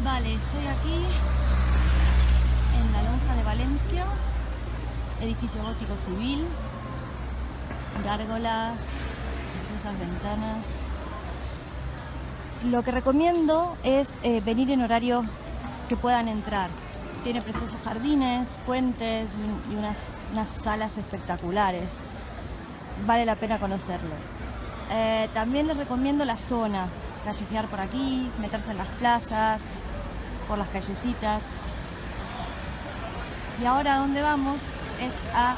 Vale, estoy aquí en la Lonja de Valencia, edificio gótico civil, gárgolas, preciosas ventanas. Lo que recomiendo es venir en horario que puedan entrar. Tiene preciosos jardines, puentes y unas salas espectaculares. Vale la pena conocerlo. También les recomiendo la zona, callejear por aquí, meterse en las plazas, por las callecitas. Y ahora a dónde vamos es a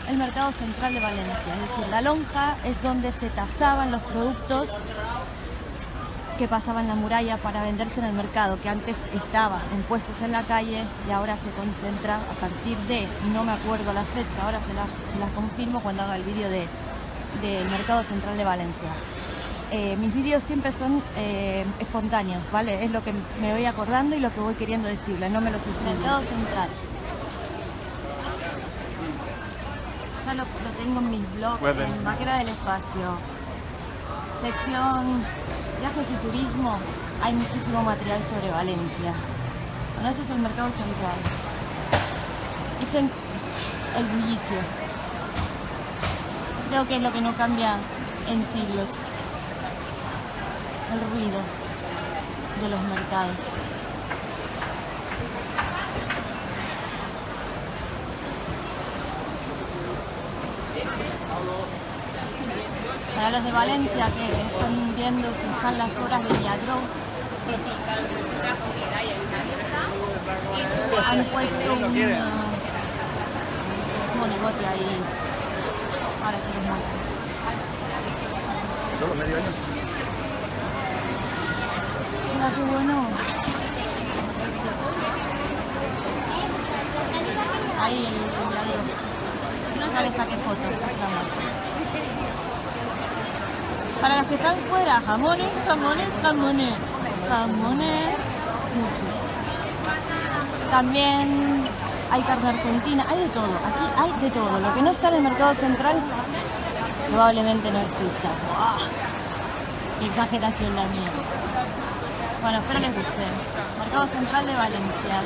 el Mercado Central de Valencia, es decir, la lonja es donde se tasaban los productos que pasaban la muralla para venderse en el mercado, que antes estaba en puestos en la calle y ahora se concentra a partir de, no me acuerdo la fecha, ahora se las confirmo cuando haga el vídeo del Mercado Central de Valencia. Mis vídeos siempre son espontáneos, ¿vale? Es lo que me voy acordando y lo que voy queriendo decirles, no me los estudio. Mercado Central. Ya lo tengo en mis blogs, en Vaquera del Espacio. Sección viajes y turismo, hay muchísimo material sobre Valencia. Bueno, este es el Mercado Central. Escuchen el bullicio. Creo que es lo que no cambia en siglos. El ruido de los mercados. Para los de Valencia que están viendo que están las horas de Lladró, han puesto un monigote ahí. Ahora sí los matan. ¿Solo medio año? Mira qué bueno. Ahí el ladrón. Ya le saqué foto, casi la muerte. Para los que están fuera, jamones, jamones, jamones. Jamones, muchos. También hay carne argentina, hay de todo. Aquí hay de todo. Lo que no está en el Mercado Central probablemente no exista. ¡Wow! Qué exageración la mía. Bueno, espero les guste. Mercado Central de Valencia.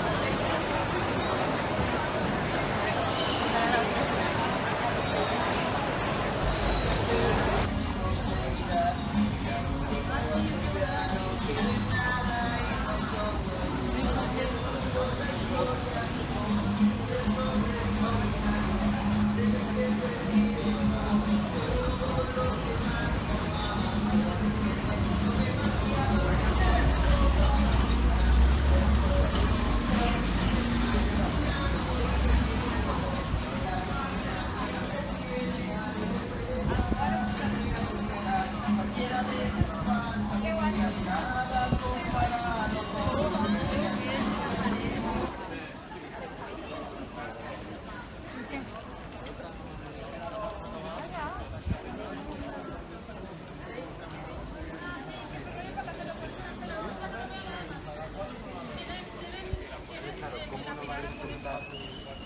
¿Cómo no va a disfrutar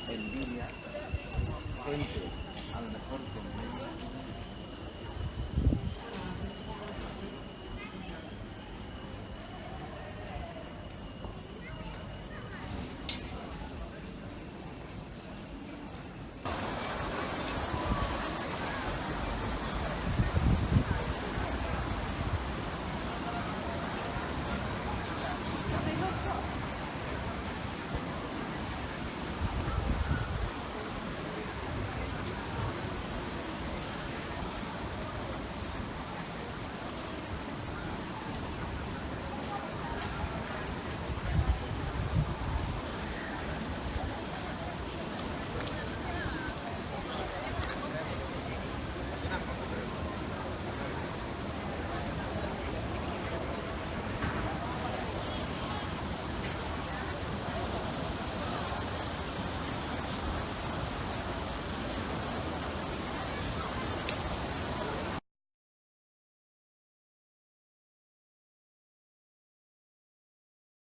en línea entre